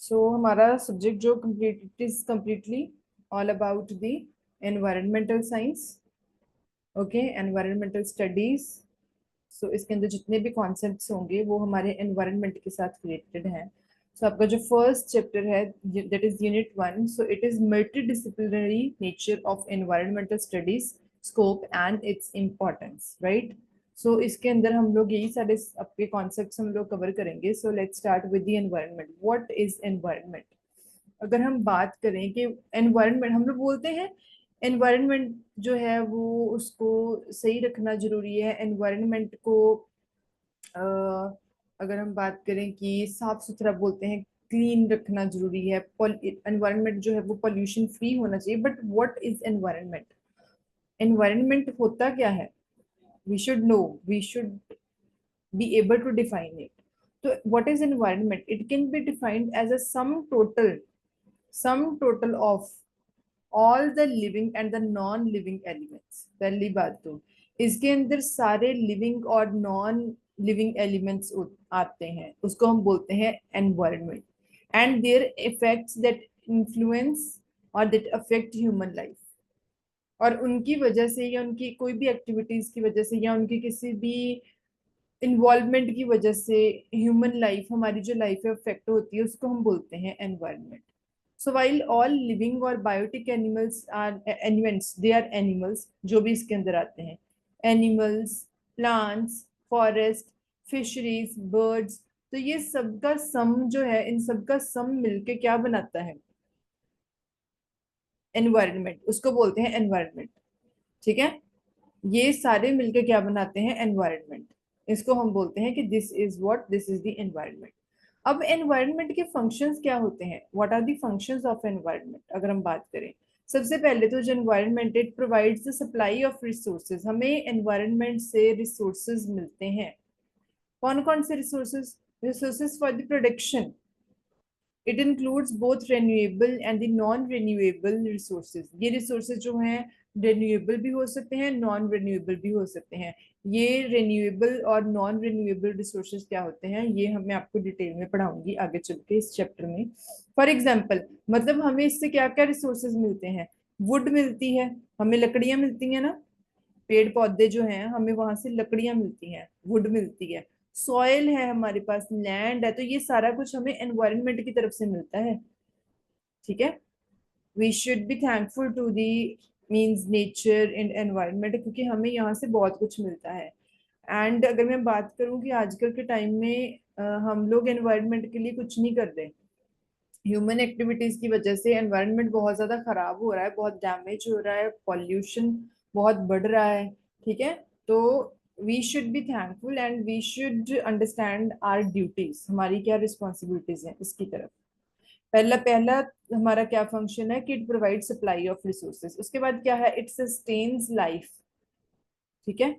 हमारा सब्जेक्ट जो complete it is completely all about the environmental science. Okay, environmental studies. इसके अंदर जितने भी कॉन्सेप्ट्स होंगे वो हमारे एनवायरनमेंट के साथ रिलेटेड हैं। आपका जो फर्स्ट चैप्टर है that is unit 1। It is multi disciplinary nature of environmental studies, scope and its importance, right. इसके अंदर हम लोग यही सारे आपके कॉन्सेप्ट्स हम लोग कवर करेंगे। Let's start with the environment. What is environment? अगर हम बात करें कि एनवायरनमेंट, हम लोग बोलते हैं एनवायरनमेंट जो है वो उसको सही रखना जरूरी है। एनवायरनमेंट को अगर हम बात करें कि साफ सुथरा बोलते हैं, क्लीन रखना जरूरी है। एनवायरनमेंट जो है वो पोल्यूशन फ्री होना चाहिए। But what is environment? Environment होता क्या है? We should know, we should be able to define it. So what is environment? It can be defined as a sum total of all the living and the non living elements। पहली बात तो इसके अंदर सारे living और non living elements आते हैं, उसको हम बोलते हैं environment. And there effects that influence और दैट अफेक्ट ह्यूमन लाइफ। और उनकी वजह से या उनकी कोई भी एक्टिविटीज की वजह से या उनकी किसी भी इन्वॉल्वमेंट की वजह से ह्यूमन लाइफ, हमारी जो लाइफ है अफेक्ट होती है, उसको हम बोलते हैं एनवायरनमेंट। while all living और biotic animals are elements, they are animals, जो भी इसके अंदर आते हैं, animals, plants, forest, fisheries, birds, तो ये सबका सम जो है, इन सबका सम मिलके क्या बनाता है? एनवायरनमेंट। उसको बोलते हैं एनवायरनमेंट। ठीक है, ये सारे मिलके क्या बनाते हैं? एनवायरनमेंट। इसको हम बोलते हैं कि दिस इज द एनवायरनमेंट। अब एनवायरनमेंट के फंक्शंस क्या होते हैं? What are the functions of environment? अगर हम बात करें, सबसे पहले तो जो environment, it provides the supply of resources. हमें एनवायरनमेंट से रिसोर्सेज मिलते हैं। कौन कौन से resources? Resources for the production. It includes both renewable and the non renewable resources. ये रिसोर्सेज जो हैं रेन्यूएबल भी हो सकते हैं, नॉन रेन्यूएबल भी हो सकते हैं। ये रेन्यूएबल और नॉन रेन्यूएबल रिसोर्सेज क्या होते हैं, ये हमें आपको डिटेल में पढ़ाऊंगी आगे चल के इस चैप्टर में। फॉर एग्जाम्पल, मतलब हमें इससे क्या क्या रिसोर्सेज मिलते हैं? वुड मिलती है, हमें लकड़ियां मिलती हैं ना, पेड़ पौधे जो हैं हमें वहां से लकड़ियां मिलती हैं, वुड मिलती है। सॉइल है हमारे पास, लैंड है, तो ये सारा कुछ हमें एनवायरनमेंट की तरफ से मिलता है। ठीक है, we should be thankful to the means nature and environment, क्योंकि हमें यहाँ से बहुत कुछ मिलता है। एंड अगर मैं बात करूँ कि आजकल के टाइम में हम लोग एनवायरनमेंट के लिए कुछ नहीं कर रहे। ह्यूमन एक्टिविटीज की वजह से एनवायरनमेंट बहुत ज्यादा खराब हो रहा है, बहुत डैमेज हो रहा है, पॉल्यूशन बहुत बढ़ रहा है। ठीक है, तो we should be thankful and we should understand our duties, हमारी क्या रिस्पॉन्सिबिलिटीज हैं इसकी तरफ। पहला पहला हमारा क्या फंक्शन है कि it provide supply of resources. उसके बाद क्या है? It sustains life. ठीक है,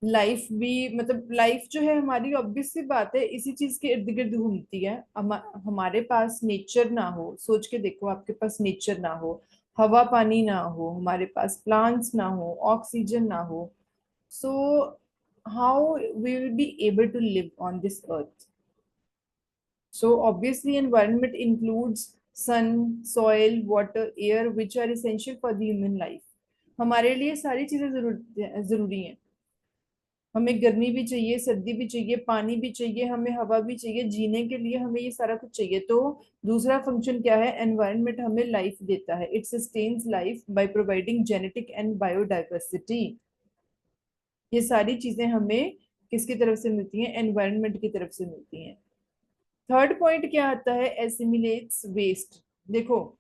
लाइफ भी, मतलब लाइफ जो है हमारी, ऑब्वियस सी बात है, इसी चीज के इर्द गिर्द घूमती है। हमारे पास नेचर ना हो, सोच के देखो, आपके पास नेचर ना हो, हवा पानी ना हो, हमारे पास प्लांट्स ना हो, ऑक्सीजन ना हो, so how we will be able to live on this earth? obviously environment includes sun, soil, water, air which are essential for the human life। हमारे लिए सारी चीजें जरूरी हैं। हमें गर्मी भी चाहिए, सर्दी भी चाहिए, पानी भी चाहिए, हमें हवा भी चाहिए, जीने के लिए हमें ये सारा कुछ चाहिए। तो दूसरा फंक्शन क्या है? एनवायरनमेंट हमें लाइफ देता है। It sustains life by providing genetic and biodiversity. ये सारी चीजें हमें किसकी तरफ से मिलती हैं? एनवायरनमेंट की तरफ से मिलती हैं। थर्ड पॉइंट क्या आता है? Assimilates waste. देखो,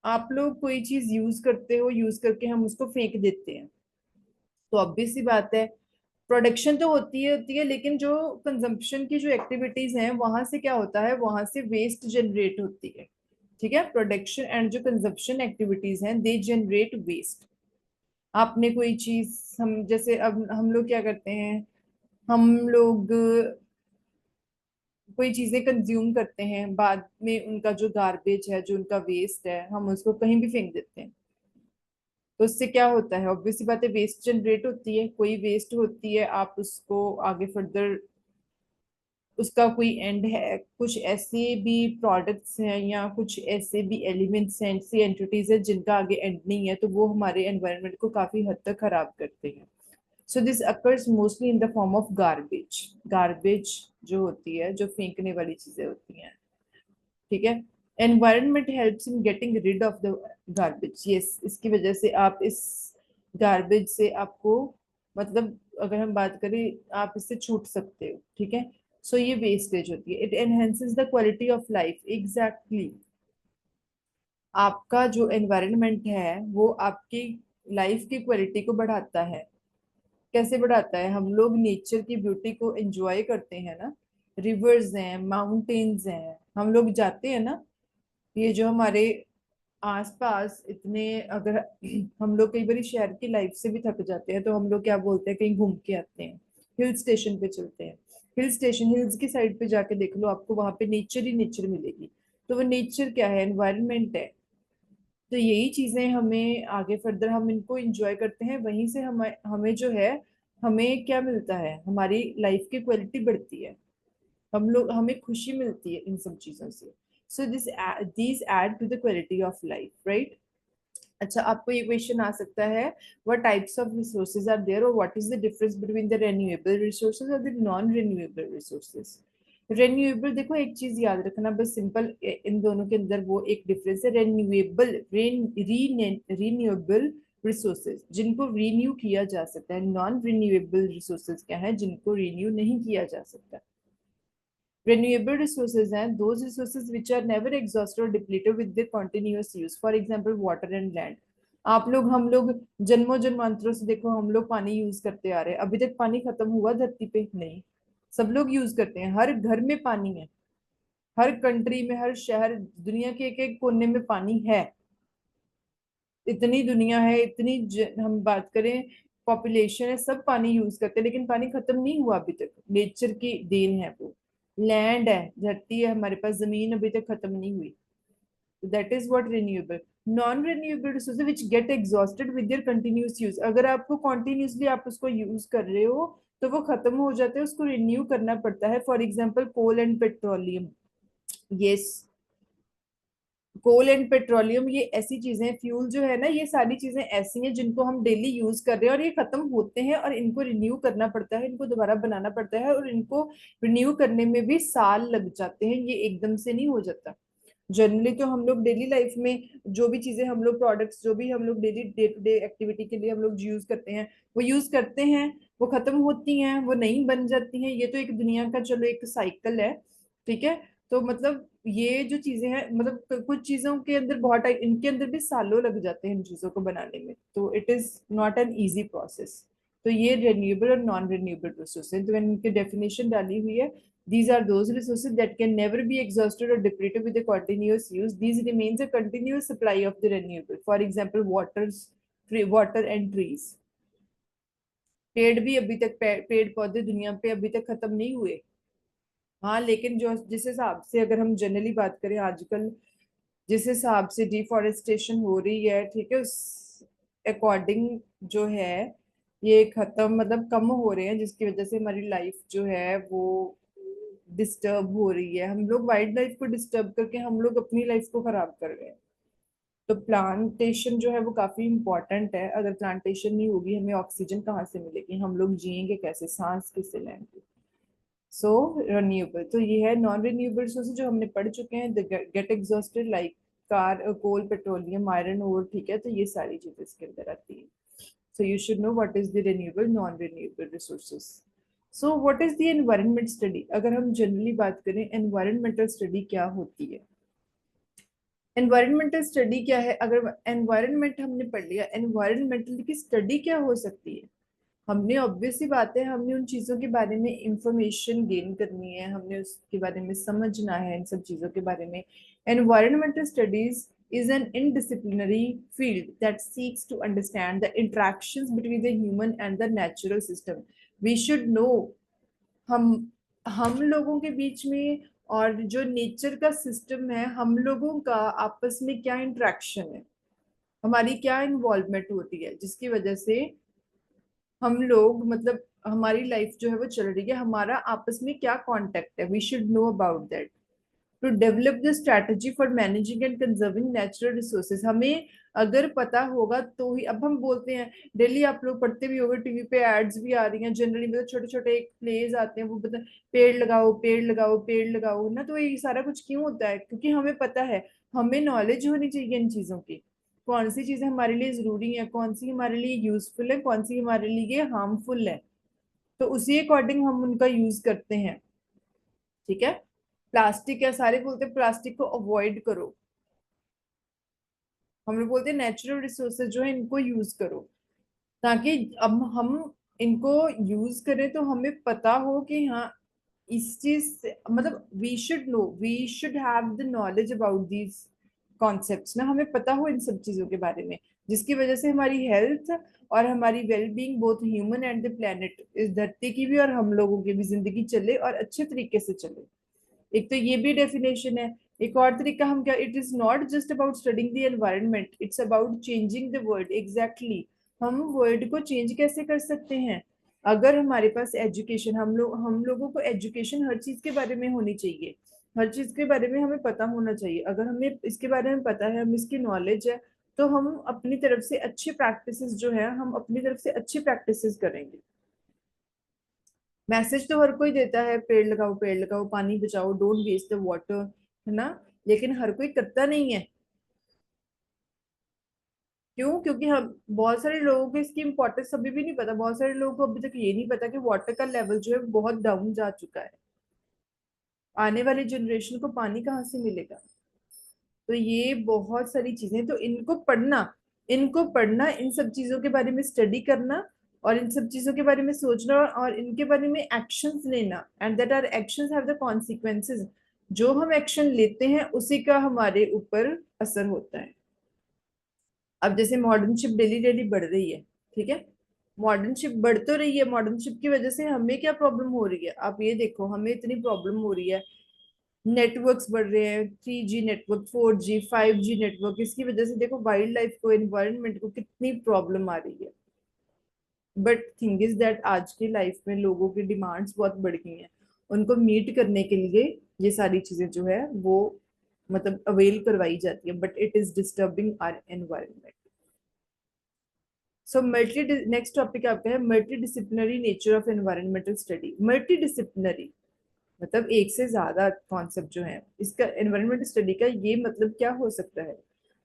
आप लोग कोई चीज यूज करते हो, यूज करके हम उसको फेंक देते हैं, तो ऑब्वियस सी बात है प्रोडक्शन तो होती है, लेकिन जो कंजम्पशन की जो एक्टिविटीज हैं वहां से क्या होता है? वहां से वेस्ट जनरेट होती है। ठीक है, प्रोडक्शन एंड जो कंजम्पशन एक्टिविटीज हैं दे जनरेट वेस्ट। आपने कोई चीज, हम जैसे अब हम लोग क्या करते हैं, हम लोग कोई चीजें कंज्यूम करते हैं, बाद में उनका जो गार्बेज है, जो उनका वेस्ट है, हम उसको कहीं भी फेंक देते हैं। तो उससे क्या होता है? ऑब्वियसली बात है, वेस्ट जनरेट होती है, कोई वेस्ट होती है, आप उसको आगे फर्दर उसका कोई एंड है। कुछ ऐसे भी प्रोडक्ट्स हैं या कुछ ऐसे भी एलिमेंट्स हैं, ऐसी एंटिटीज हैं जिनका आगे एंड नहीं है, तो वो हमारे एनवायरनमेंट को काफी हद तक खराब करते हैं। So this occurs mostly in the form of garbage. Garbage जो होती है, जो फेंकने वाली चीजें होती हैं, ठीक है। Environment helps in getting rid of the garbage. Yes, इसकी वजह से आप इस गार्बेज से आपको, मतलब अगर हम बात करें, आप इससे छूट सकते हो, ठीक है। सो ये वेस्टेज होती है। It enhances the quality of life. Exactly, आपका जो एनवायरनमेंट है वो आपकी लाइफ की क्वालिटी को बढ़ाता है। कैसे बढ़ाता है? हम लोग नेचर की ब्यूटी को एंजॉय करते हैं ना। रिवर्स हैं, माउंटेन्स हैं, हम लोग जाते हैं ना। ये जो हमारे आसपास इतने, अगर हम लोग कई बार शहर की लाइफ से भी थक जाते हैं, तो हम लोग क्या बोलते हैं, कहीं घूम के आते हैं, हिल स्टेशन पे चलते हैं। हिल स्टेशन, हिल्स की साइड पे जाके देख लो, आपको वहां पे नेचर ही नेचर मिलेगी। तो वो नेचर क्या है? एनवायरनमेंट है। तो यही चीजें हमें आगे फर्दर हम इनको एंजॉय करते हैं, वहीं से हमें हमें जो है, हमें क्या मिलता है, हमारी लाइफ की क्वालिटी बढ़ती है। हम लोग, हमें खुशी मिलती है इन सब चीजों से। So these add to the quality of life, right. अच्छा, आपको ये क्वेश्चन आ सकता है, what types of resources are there और what is the difference between the renewable resources और the non renewable resources. Renewable, देखो एक चीज याद रखना बस सिंपल, इन दोनों के अंदर वो एक डिफरेंस है। रिन्यूएबल, रिन्यूएबल रिसोर्सेज जिनको रिन्यू किया जा सकता है। नॉन रिन्यूएबल रिसोर्सेज क्या है? जिनको रिन्यू नहीं किया जा सकता। Renewable resources हैं those resources which are never exhausted or depleted with their continuous use. For example, water and land. आप लोग, हम लोग जन्मों जन्मांतरों से देखो, हम लोग पानी यूज करते आ रहे हैं। अभी तक पानी खत्म हुआ धरती पे? नहीं। सब लोग यूज करते हैं, हर घर में पानी है। हर कंट्री में, हर शहर, दुनिया के एक एक कोने में पानी है। इतनी दुनिया है, इतनी हम बात करें पॉपुलेशन है, सब पानी यूज करते हैं, लेकिन पानी खत्म नहीं हुआ अभी तक। नेचर की देन है वो। लैंड है, धरती है हमारे पास, जमीन अभी तक खत्म नहीं हुई। That is what renewable. Non renewable resources which get exhausted with their continuous use. अगर आपको कॉन्टिन्यूसली आप उसको यूज कर रहे हो, तो वो खत्म हो जाते हैं, उसको रिन्यू करना पड़ता है। For example, coal and petroleum. Yes, coal and petroleum, ये ऐसी चीजें, फ्यूल जो है ना, ये सारी चीजें ऐसी हैं जिनको हम डेली यूज कर रहे हैं और ये खत्म होते हैं, और इनको रिन्यू करना पड़ता है, इनको दोबारा बनाना पड़ता है, और इनको रिन्यू करने में भी साल लग जाते हैं। ये एकदम से नहीं हो जाता। जनरली तो हम लोग डेली लाइफ में जो भी चीजें हम लोग, प्रोडक्ट्स जो भी हम लोग daily day to day activity के लिए हम लोग यूज करते हैं, वो यूज करते हैं, वो खत्म होती हैं, वो नई बन जाती हैं। ये तो एक दुनिया का, चलो, एक साइकिल है, ठीक है। तो मतलब ये जो चीजें हैं, मतलब कुछ चीजों के अंदर बहुत, इनके अंदर भी सालों लग जाते हैं इन चीजों को बनाने में, तो it is not an easy process. तो ये रिन्यूएबल और नॉन रिन्यूएबल रिसोर्सेज, तो मैंने इनकी डेफिनेशन डाली हुई है। These are those resources that can never be exhausted or depleted with a continuous use. These remains a continuous supply of the renewable. For example, water and trees. पेड़ भी अभी तक, पेड़ पौधे दुनिया पे अभी तक खत्म नहीं हुए। हाँ, लेकिन जो जिस हिसाब से, अगर हम जनरली बात करें आजकल, जिस हिसाब से डिफॉरेस्टेशन हो रही है, ठीक है, उस अकॉर्डिंग जो है, ये खत्म, मतलब कम हो रहे हैं, जिसकी वजह से हमारी लाइफ जो है वो डिस्टर्ब हो रही है। हम लोग वाइल्ड लाइफ को डिस्टर्ब करके हम लोग अपनी लाइफ को खराब कर रहे हैं। तो प्लांटेशन जो है वो काफी इंपॉर्टेंट है। अगर प्लांटेशन नहीं होगी, हमें ऑक्सीजन कहाँ से मिलेगी, हम लोग जिएंगे कैसे, सांस किससे लेंगे। सो रिन्यूएबल, तो ये है नॉन रिन्यूएबल रिसोर्सेज जो हमने पढ़ चुके हैं। गेट एग्जॉस्टेड लाइक कार, कोल, पेट्रोलियम, आयरन ओर, ठीक है। तो ये सारी चीजें इसके अंदर आती है। So you should know what is the renewable, non-renewable resources. So what is the environment study? अगर हम जनरली बात करें, environmental study क्या होती है? environmental study क्या है? अगर environment हमने पढ़ लिया, environmental की study क्या हो सकती है? हमने ऑब्वियस सी बात है, हमने उन चीजों के बारे में इंफॉर्मेशन गेन करनी है, हमने उसके बारे में समझना है, इन सब चीजों के बारे में। Environmental studies is an interdisciplinary field that seeks to understand the interactions between the human and the natural system. We should know, हम हम लोगों के बीच में और जो नेचर का सिस्टम है, हम लोगों का आपस में क्या इंटरेक्शन है, हमारी क्या इन्वॉल्वमेंट होती है, जिसकी वजह से हम लोग मतलब हमारी लाइफ जो है वो चल रही है, हमारा आपस में क्या कांटेक्ट है, we should know about that to develop the strategy for managing and conserving natural resources. हमें अगर पता होगा तो ही, अब हम बोलते हैं डेली, आप लोग पढ़ते भी होंगे टीवी पे एड्स भी आ रही हैं जनरली, मतलब छोटे छोटे एक प्लेज आते हैं, वो बता पेड़ लगाओ पेड़ लगाओ पेड़ लगाओ ना। तो ये सारा कुछ क्यों होता है? क्योंकि हमें पता है, हमें नॉलेज होनी चाहिए इन चीजों की, कौन सी चीजें हमारे लिए जरूरी है, कौन सी हमारे लिए यूजफुल है, कौन सी हमारे लिए हार्मफुल है। तो उसी अकॉर्डिंग हम उनका यूज करते हैं। ठीक है। प्लास्टिक है, सारे बोलते हैं प्लास्टिक को अवॉइड करो, हम लोग बोलते हैं नेचुरल रिसोर्सेज जो है इनको यूज करो, ताकि अब हम इनको यूज करें तो हमें पता हो कि हाँ इस चीज से मतलब we should know, we should have the knowledge about these concepts ना, हमें पता हो इन सब चीजों के बारे में, जिसकी वजह से हमारी हेल्थ और हमारी well being both human and the planet, इस धरती की भी और हम लोगों की भी जिंदगी चले और अच्छे तरीके से चले। एक तो ये भी डेफिनेशन है। एक और तरीका हम क्या, it is not just about studying the environment, it's about changing the world. Exactly, हम वर्ल्ड को चेंज कैसे कर सकते हैं? अगर हमारे पास एजुकेशन, हम लोगों को एजुकेशन हर चीज के बारे में होनी चाहिए, हर चीज के बारे में हमें पता होना चाहिए। अगर हमें इसके बारे में पता है, हम इसकी नॉलेज है, तो हम अपनी तरफ से अच्छी प्रैक्टिसेस जो है, हम अपनी तरफ से अच्छी प्रैक्टिसेस करेंगे। मैसेज तो हर कोई देता है, पेड़ लगाओ पानी बचाओ, डोंट वेस्ट द वाटर, है ना? लेकिन हर कोई करता नहीं है। क्यों? क्योंकि हम बहुत सारे लोगों को इसकी इंपॉर्टेंस अभी भी नहीं पता, बहुत सारे लोगों को अभी तक ये नहीं पता कि वाटर का लेवल जो है बहुत डाउन जा चुका है, आने वाली जनरेशन को पानी कहाँ से मिलेगा? तो ये बहुत सारी चीजें, तो इनको पढ़ना इन सब चीजों के बारे में स्टडी करना, और इन सब चीजों के बारे में सोचना और इनके बारे में एक्शंस लेना, and that are actions have the consequences. जो हम एक्शन लेते हैं उसी का हमारे ऊपर असर होता है। अब जैसे मॉडर्न शिप डेली डेली बढ़ रही है, ठीक है, मॉडर्न शिप बढ़ तो रही है, मॉडर्न शिप की वजह से हमें क्या प्रॉब्लम हो रही है? आप ये देखो, हमें इतनी प्रॉब्लम हो रही है, नेटवर्क्स बढ़ रहे हैं, 3G network, 4G 5G network, इसकी वजह से देखो वाइल्ड लाइफ को, एनवायरनमेंट को कितनी प्रॉब्लम आ रही है। बट थिंग इज दैट आज की लाइफ में लोगों की डिमांड्स बहुत बढ़ गई हैं, उनको मीट करने के लिए ये सारी चीजें जो है वो मतलब अवेल करवाई जाती है, but it is disturbing our environment. So multi, next topic आपका है multi disciplinary nature of environmental study. Multi disciplinary मतलब एक से ज्यादा कॉन्सेप्ट जो है इसका, एनवायरमेंट स्टडी का ये मतलब क्या हो सकता है?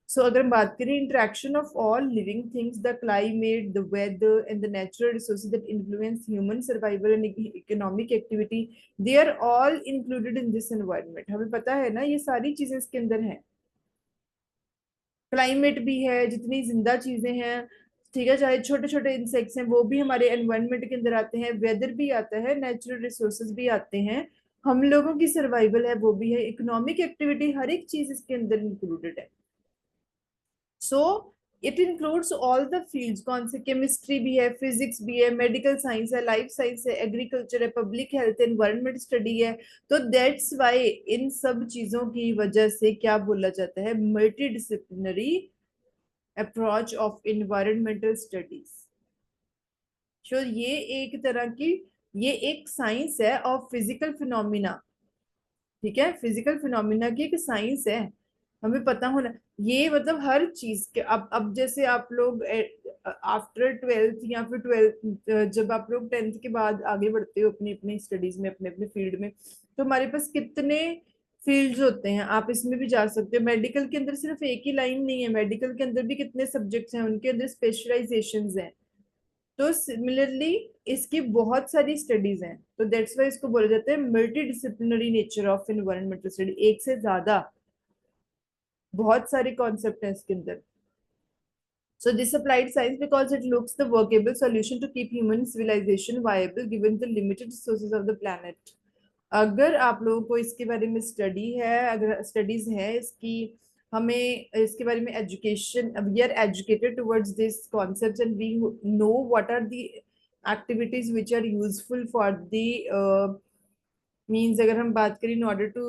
सो अगर हम बात करें interaction of all living things, the climate, the weather and the natural resources that influence human survival and economic activity, they are all included in this environment. हमें पता है ना, ये सारी चीजें इसके अंदर हैं। क्लाइमेट भी है, जितनी जिंदा चीजें हैं, ठीक है, चाहे छोटे छोटे इंसेक्ट्स हैं वो भी हमारे एनवायरनमेंट के अंदर आते हैं, वेदर भी आता है, नेचुरल रिसोर्सेज भी आते हैं, हम लोगों की सर्वाइवल है वो भी है, इकोनॉमिक एक्टिविटी, हर एक चीज इसके अंदर इंक्लूडेड है। So it includes all the fields. कौन से? केमिस्ट्री भी है, फिजिक्स भी है, मेडिकल साइंस है, लाइफ साइंस है, एग्रीकल्चर है, पब्लिक हेल्थ, एनवायरमेंट स्टडी है। तो दैट्स वाई इन सब चीजों की वजह से क्या बोला जाता है? Multi disciplinary approach of environmental studies. So ये एक तरह की, ये एक साइंस है ऑफ फिजिकल फिनोमिना। ठीक है, फिजिकल फिनोमिना की एक साइंस है, हमें पता होना। ये मतलब हर चीज के, अब जैसे आप लोग आफ्टर ट्वेल्थ या फिर ट्वेल्थ, जब आप लोग टेंथ के बाद आगे बढ़ते हो अपनी अपनी स्टडीज में, अपने अपने फील्ड में, तो हमारे पास कितने फील्ड्स होते हैं, आप इसमें भी जा सकते हो। मेडिकल के अंदर सिर्फ एक ही लाइन नहीं है, मेडिकल के अंदर भी कितने सब्जेक्ट्स हैं, उनके अंदर स्पेशलाइजेशंस हैं। तो सिमिलरली इसकी बहुत सारी स्टडीज हैं, तो दैट्स वाई इसको बोला जाता है multi disciplinary nature of environmental study. एक से ज्यादा, बहुत सारे कॉन्सेप्ट हैं इसके अंदर। So this applied science because it looks the workable solution to keep human civilization viable given the limited resources of the planet। अगर आप लोगों को इसके बारे में स्टडी है, अगर स्टडीज है इसकी, हमें इसके बारे में education, we are educated towards this concepts and we know what are the activities which are useful for the means, अगर हम बात करें in order to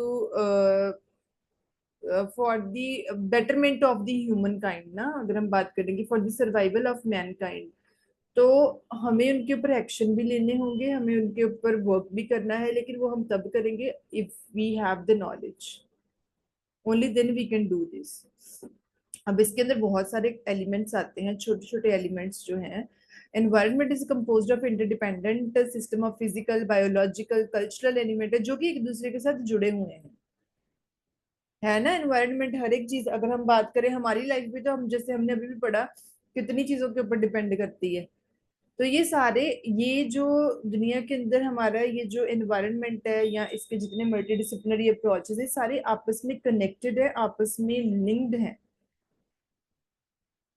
for the betterment of the humankind ना, अगर हम बात करेंगे for the survival of mankind, तो हमें उनके ऊपर एक्शन भी लेने होंगे, हमें उनके ऊपर वर्क भी करना है, लेकिन वो हम तब करेंगे if we have the knowledge, only then we can do this. अब इसके अंदर बहुत सारे एलिमेंट्स आते हैं, छोटे छोटे एलिमेंट्स जो हैं। Environment is composed of interdependent system of physical, biological, cultural element है जो कि एक दूसरे के साथ जुड़े हुए हैं, है ना। एनवायरनमेंट हर एक चीज, अगर हम बात करें हमारी लाइफ भी, तो हम जैसे हमने अभी भी पढ़ा, कितनी चीजों के ऊपर डिपेंड करती है। तो ये सारे, ये जो दुनिया के अंदर हमारा ये जो एनवायरनमेंट है या इसके जितने मल्टी डिसिप्लिनरी अप्रोचेस है, सारे आपस में कनेक्टेड है, आपस में लिंक्ड है।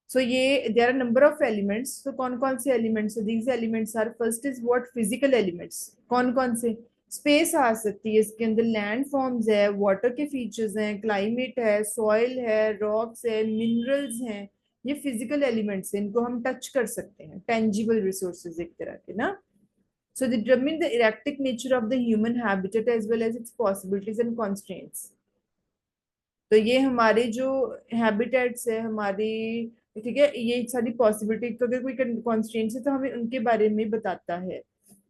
सो ये there are number of elements. तो कौन कौन से एलिमेंट्स है? These elements are, first is what, physical elements. कौन कौन से? स्पेस आ सकती है इसके अंदर, लैंड फॉर्म्स है, वाटर के फीचर्स हैं, क्लाइमेट है, सॉइल है, रॉक्स है, मिनरल्स हैं। ये फिजिकल एलिमेंट्स हैं, इनको हम टच कर सकते हैं, टेंजिबल रिसोर्सेज एक तरह के ना। So they determine the erratic nature of the human habitat as well as its possibilities and constraints. तो ये हमारे जो हैबिटेट्स है हमारी, ठीक है, ये सारी पॉसिबिलिटी, तो अगर कोई कॉन्स्ट्रेंट्स है तो हमें उनके बारे में बताता है।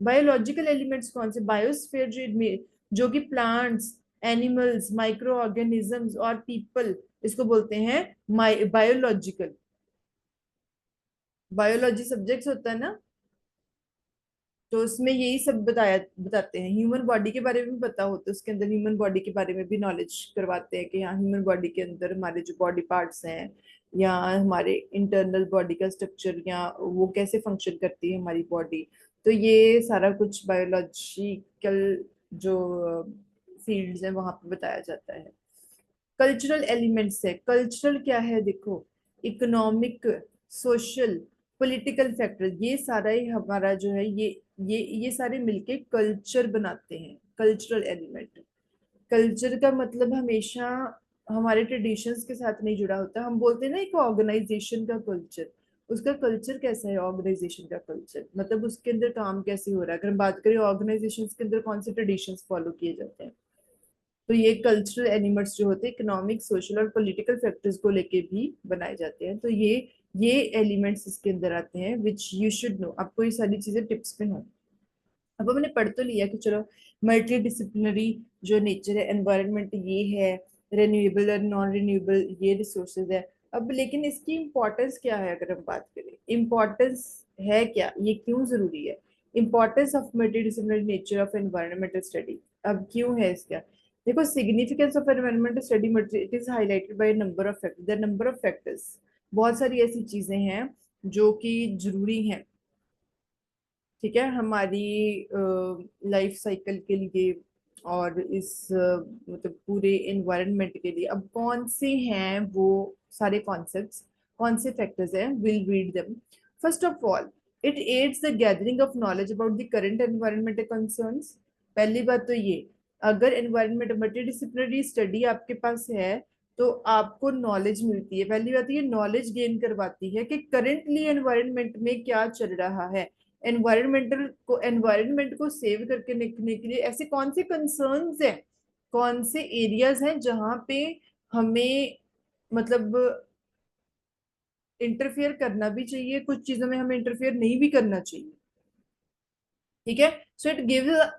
बायोलॉजिकल एलिमेंट्स कौन से? बायोस्फीयर जो कि प्लांट्स, एनिमल्स, माइक्रो ऑर्गेनिजम्स और पीपल, इसको बोलते हैं बायोलॉजिकल। बायोलॉजी सब्जेक्ट्स होता है ना, तो उसमें यही सब बताते हैं। ह्यूमन बॉडी के बारे में भी पता होता है, उसके अंदर ह्यूमन बॉडी के बारे में भी नॉलेज करवाते हैं कि हाँ, ह्यूमन बॉडी के अंदर हमारे जो बॉडी पार्ट्स हैं, या हमारे इंटरनल बॉडी का स्ट्रक्चर, या वो कैसे फंक्शन करती है हमारी बॉडी। तो ये सारा कुछ बायोलॉजिकल जो फील्ड्स हैं वहां पे बताया जाता है। कल्चरल एलिमेंट्स है। कल्चरल क्या है? देखो, इकोनॉमिक, सोशल, पॉलिटिकल फैक्टर, ये सारा ही हमारा जो है, ये सारे मिलके कल्चर बनाते हैं, कल्चरल एलिमेंट। कल्चर का मतलब हमेशा हमारे ट्रेडिशंस के साथ नहीं जुड़ा होता। हम बोलते हैं ना एक ऑर्गेनाइजेशन का कल्चर, उसका कल्चर कैसा है? ऑर्गेनाइजेशन का कल्चर मतलब उसके अंदर काम कैसे हो रहा है। अगर हम बात करें ऑर्गेनाइजेशन के अंदर कौन से ट्रेडिशंस फॉलो किए जाते हैं, तो ये कल्चरल एनिमल्स जो होते हैं इकोनॉमिक, सोशल और पॉलिटिकल फैक्टर्स को लेके भी बनाए जाते हैं। तो ये एलिमेंट्स इसके अंदर आते हैं विच यू शुड नो, आपको ये सारी चीजें टिप्स में हो। अब हमने पढ़ तो लिया कि चलो मल्टी डिसिप्लिनरी जो नेचर है एनवायरनमेंट ये है, रेन्यूएबल और नॉन रेन्यूएबल ये रिसोर्सेज है। अब लेकिन इसकी इम्पोर्टेंस क्या है? अगर हम बात करें इम्पोर्टेंस है क्या, ये क्यों जरूरी है? Importance of multi disciplinary nature of environmental study, अब क्यों है इसका? देखो, significance of environmental study it is highlighted by number of factors, the number of factors. बहुत सारी ऐसी चीजें हैं जो कि जरूरी हैं, ठीक है, हमारी लाइफ साइकिल के लिए और इस मतलब पूरे एनवायरनमेंट के लिए। अब कौन से हैं वो सारे कॉन्सेप्ट्स, कौन से फैक्टर्स हैं? Will read them. First of all, it adds the gathering of knowledge about the current environmental concerns. पहली बात तो ये, अगर एनवायरनमेंट मल्टीडिसिप्लिनरी स्टडी आपके पास है तो आपको नॉलेज मिलती है। पहली बात ये नॉलेज गेन करवाती है कि करंटली एनवायरनमेंट में क्या चल रहा है, एनवायरनमेंट को सेव करके रखने के लिए ऐसे कौन से कंसर्न्स हैं, कौन से एरियाज हैं जहां पे हमें मतलब इंटरफेयर करना भी चाहिए, कुछ चीजों में हमें इंटरफेयर नहीं भी करना चाहिए, ठीक है। So it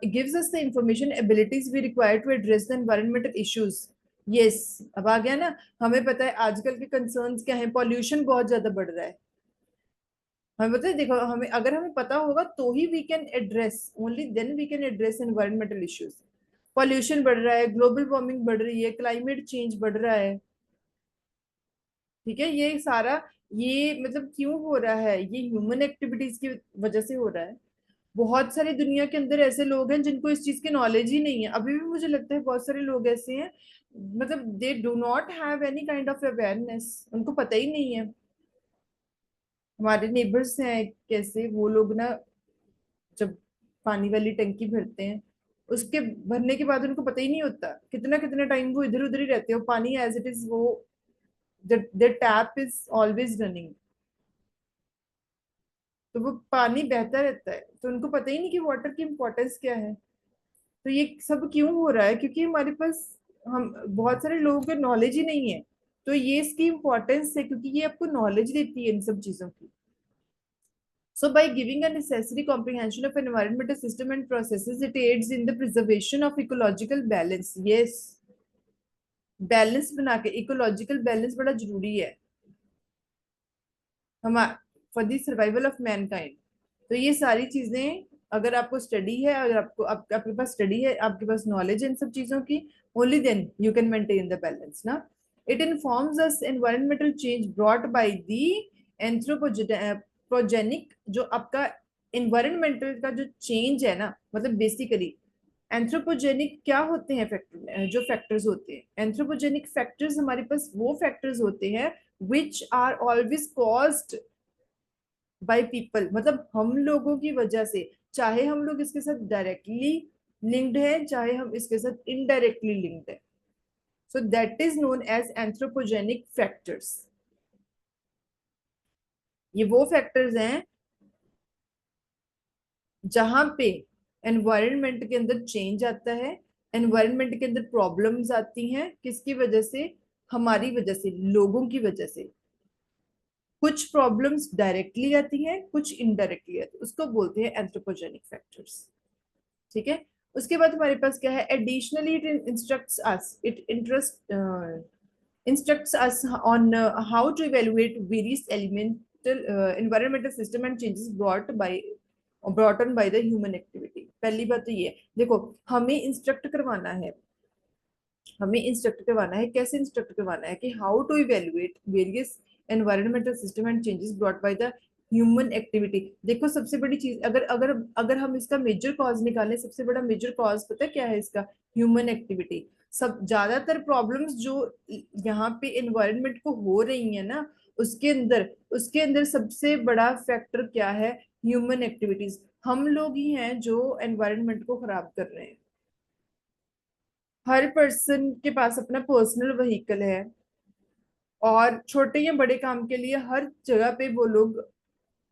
gives us the information abilities we require to address the environmental issues. Yes, अब आ गया ना। हमें पता है आजकल के कंसर्न्स क्या है, पॉल्यूशन बहुत ज्यादा बढ़ रहा है। हमें पता है, देखो, हमें अगर हमें पता होगा तो ही we can address, only then we can address environmental issues. Pollution बढ़ रहा है, ग्लोबल वार्मिंग बढ़ रही है, क्लाइमेट चेंज बढ़ रहा है, ठीक है। ये सारा, ये मतलब क्यों हो रहा है? ये ह्यूमन एक्टिविटीज की वजह से हो रहा है। बहुत सारी दुनिया के अंदर ऐसे लोग हैं जिनको इस चीज की नॉलेज ही नहीं है, अभी भी मुझे लगता है बहुत सारे लोग ऐसे हैं, मतलब they do not have any kind of awareness, उनको पता ही नहीं है। हमारे नेबर्स हैं कैसे, वो लोग ना जब पानी वाली टंकी भरते हैं, उसके भरने के बाद उनको पता ही नहीं होता कितना कितना टाइम वो इधर उधर ही रहते हो, पानी एज इट इज वो, the tap is always running, तो वो पानी बहता रहता है, तो उनको पता ही नहीं कि वाटर की इम्पोर्टेंस क्या है। तो ये सब क्यों हो रहा है? क्योंकि हमारे पास, हम बहुत सारे लोगों को नॉलेज ही नहीं है। तो ये इसकी इम्पोर्टेंस है क्योंकि ये आपको नॉलेज देती है इन सब चीजों की। So by giving a necessary comprehension of environmental system and processes, it aids in the preservation of ecological balance. Yes, balance बना के, इकोलॉजिकल बैलेंस बड़ा जरूरी है हम for the survival of Mankind. तो ये सारी चीजें अगर आपको स्टडी है, अगर आपके पास स्टडी है, आपके पास नॉलेज है इन सब चीजों की, only then you can maintain the balance ना। It informs us environmental change brought by the anthropogenic, जो आपका एनवायरमेंटल का जो चेंज है ना, मतलब बेसिकली एंथ्रोपोजेनिक क्या होते हैं फैक्टर, जो फैक्टर्स होते हैं एंथ्रोपोजेनिक फैक्टर्स, हमारे पास वो फैक्टर्स होते हैं which are always caused by people, मतलब हम लोगों की वजह से, चाहे हम लोग इसके साथ डायरेक्टली लिंक्ड है, चाहे हम इसके साथ इनडायरेक्टली लिंक्ड है। So that is known as anthropogenic factors. ये वो फैक्टर्स हैं जहां पे एनवायरनमेंट के अंदर चेंज आता है, एनवायरनमेंट के अंदर प्रॉब्लम्स आती हैं, किसकी वजह से, हमारी वजह से, लोगों की वजह से। कुछ प्रॉब्लम्स डायरेक्टली आती हैं, कुछ इनडायरेक्टली आती है, उसको बोलते हैं एंथ्रोपोजेनिक फैक्टर्स। ठीक है। उसके बाद हमारे पास क्या है, additionally it instructs us, it instructs us on how to evaluate various elemental environmental system and changes brought on by the human activity। पहली बात तो ये है, देखो हमें इंस्ट्रक्ट करवाना है, हमें इंस्ट्रक्ट करवाना है, कैसे इंस्ट्रक्ट करवाना है कि how to evaluate various environmental system and changes brought by the human activity. देखो सबसे बड़ी चीज, अगर अगर अगर हम इसका मेजर कॉज निकालें, सबसे बड़ा मेजर कॉज पता है क्या है इसका, ह्यूमन एक्टिविटी। सब ज्यादातर प्रॉब्लम्स जो यहाँ पे एनवायरनमेंट को हो रही है ना, उसके अंदर सबसे बड़ा फैक्टर क्या है, ह्यूमन एक्टिविटीज। हम लोग ही हैं जो एनवायरनमेंट को खराब कर रहे हैं। हर पर्सन के पास अपना पर्सनल व्हीकल है, और छोटे या बड़े काम के लिए हर जगह पे वो लोग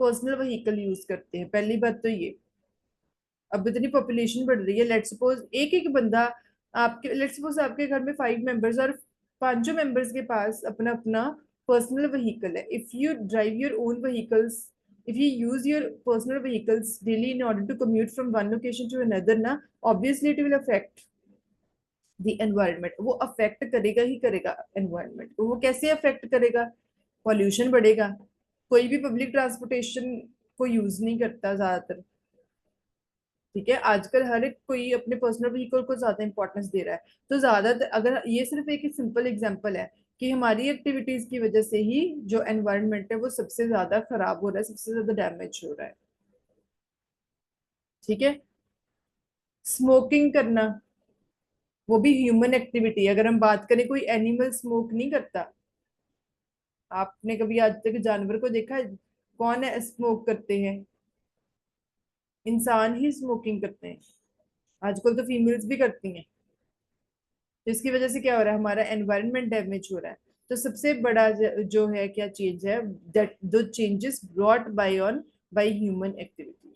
पर्सनल व्हीकल यूज करते हैं। पहली बात तो ये, अब इतनी पॉपुलेशन बढ़ रही है, लेट्स सपोज एक एक बंदा, आपके लेट्स सपोज आपके घर में 5 मेंबर्स, और पांचों मेंबर्स के पास अपना अपना पर्सनल व्हीकल है। If you drive your own vehicles, if you use your personal vehicles daily in order to commute from one location to another ना, obviously it will affect the environment. वो affect करेगा ही करेगा environment को। वो कैसे affect करेगा, pollution बढ़ेगा, कोई भी पब्लिक ट्रांसपोर्टेशन को यूज नहीं करता ज्यादातर। ठीक है, आजकल हर एक कोई अपने पर्सनल व्हीकल को ज्यादा इंपॉर्टेंस दे रहा है। तो ज्यादातर, अगर ये सिर्फ एक सिंपल एग्जांपल है कि हमारी एक्टिविटीज की वजह से ही जो एनवायरमेंट है वो सबसे ज्यादा खराब हो रहा है, सबसे ज्यादा डैमेज हो रहा है। ठीक है। स्मोकिंग करना, वो भी ह्यूमन एक्टिविटी। अगर हम बात करें, कोई एनिमल स्मोक नहीं करता। आपने कभी आज तक जानवर को देखा है? कौन है स्मोक करते हैं? इंसान ही स्मोकिंग करते हैं। आजकल तो फीमेल्स भी करती हैं। तो इसकी वजह से क्या हो रहा है, हमारा एनवायरनमेंट डैमेज हो रहा है। तो सबसे बड़ा जो है क्या चेंज है, दैट दो changes brought by human activity.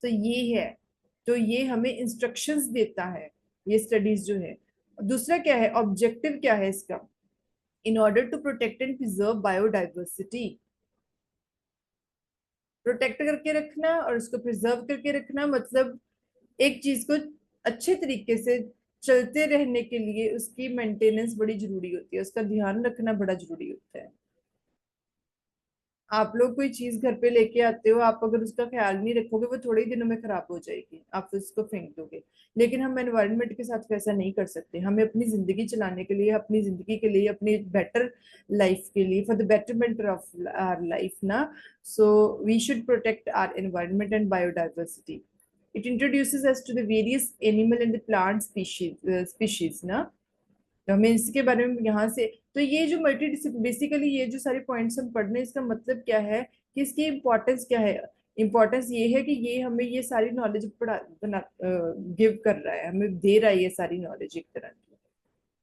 तो ये है, तो ये हमें इंस्ट्रक्शंस देता है ये स्टडीज जो है। दूसरा क्या है, ऑब्जेक्टिव क्या है इसका, in order to protect and preserve biodiversity. Protect करके रखना और उसको प्रिजर्व करके रखना, मतलब एक चीज को अच्छे तरीके से चलते रहने के लिए उसकी मेंटेनेंस बड़ी जरूरी होती है, उसका ध्यान रखना बड़ा जरूरी होता है। आप लोग कोई चीज घर पे लेके आते हो, आप अगर उसका ख्याल नहीं रखोगे वो थोड़े ही दिनों में खराब हो जाएगी, आप उसको फेंक दोगे। लेकिन हम एनवायरनमेंट के साथ वैसा नहीं कर सकते। हमें अपनी जिंदगी चलाने के लिए, अपनी जिंदगी के लिए, अपनी बेटर लाइफ के लिए, for the betterment of our life ना, so we should protect our environment and biodiversity. It introduces us to the various animal and the plant species ना। तो हमें इसके बारे में यहाँ से, तो ये जो मल्टी, बेसिकली ये जो सारे पॉइंट्स हम पढ़ रहे हैं, इसका मतलब क्या है कि इसकी इम्पोर्टेंस क्या है। इम्पोर्टेंस ये है कि ये हमें ये सारी नॉलेज पढ़ा बना गिव कर रहा है, हमें दे रहा है ये सारी नॉलेज एक तरह की।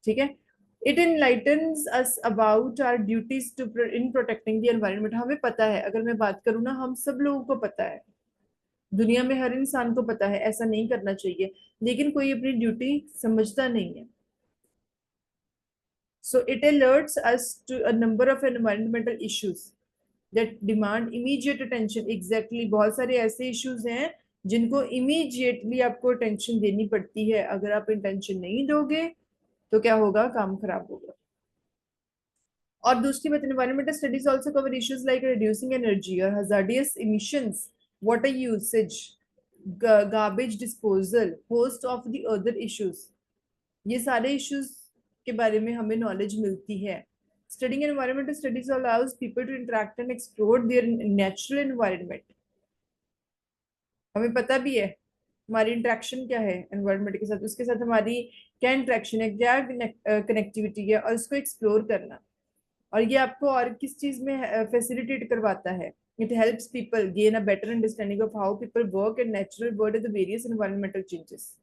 ठीक है। It enlightens us about our duties to in protecting the environment. हमें पता है, अगर मैं बात करूँ ना, हम सब लोगों को पता है, दुनिया में हर इंसान को पता है ऐसा नहीं करना चाहिए, लेकिन कोई अपनी ड्यूटी समझता नहीं है। So it alerts us to a number of environmental issues। That demand immediate attention. Exactly, बहुत सारे ऐसे इश्यूज हैं जिनको इमीडिएटली आपको अटेंशन देनी पड़ती है। अगर आप अटेंशन नहीं दोगे तो क्या होगा, काम खराब होगा। और दूसरी बात, environmental studies also cover issues like reducing energy और hazardous emissions, water usage, garbage disposal, host of the other issues. ये सारे इश्यूज के बारे में हमें नॉलेज मिलती है। Studying environmental studies allows people to interact and explore their natural environment. हमें पता भी है हमारी इंटरेक्शन क्या है एनवायरनमेंट के साथ, उसके साथ हमारी क्या इंटरेक्शन है, क्या कनेक्टिविटी है, और उसको एक्सप्लोर करना। और ये आपको और किस चीज में फैसिलिटेट करवाता है, it helps people gain a better understanding of how people work and natural world the various environmental changes.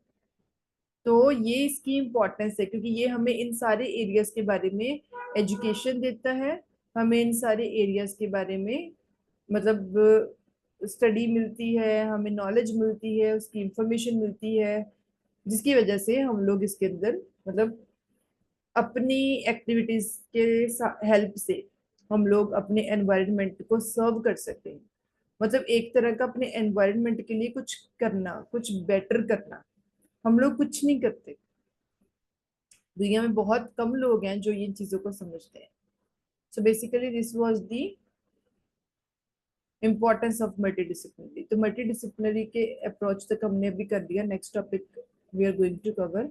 तो ये इसकी इम्पोर्टेंस है, क्योंकि ये हमें इन सारे एरियाज के बारे में एजुकेशन देता है, हमें इन सारे एरियाज के बारे में मतलब स्टडी मिलती है, हमें नॉलेज मिलती है, उसकी इंफॉर्मेशन मिलती है, जिसकी वजह से हम लोग इसके अंदर मतलब अपनी एक्टिविटीज के हेल्प से हम लोग अपने एनवायरनमेंट को सर्व कर सकते हैं। मतलब एक तरह का अपने एनवायरनमेंट के लिए कुछ करना, कुछ बेटर करना। हम लोग कुछ नहीं करते, दुनिया में बहुत कम लोग हैं जो इन चीजों को समझते हैं। So basically this was the importance of multidisciplinary. तो मल्टीडिसिप्लिनरी के अप्रोच तक हमने अभी कर दिया। Next topic we are going to cover.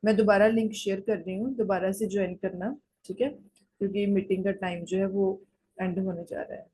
मैं दोबारा लिंक शेयर कर रही हूँ, दोबारा से ज्वाइन करना, ठीक है, क्योंकि मीटिंग का टाइम जो है वो एंड होने जा रहा है।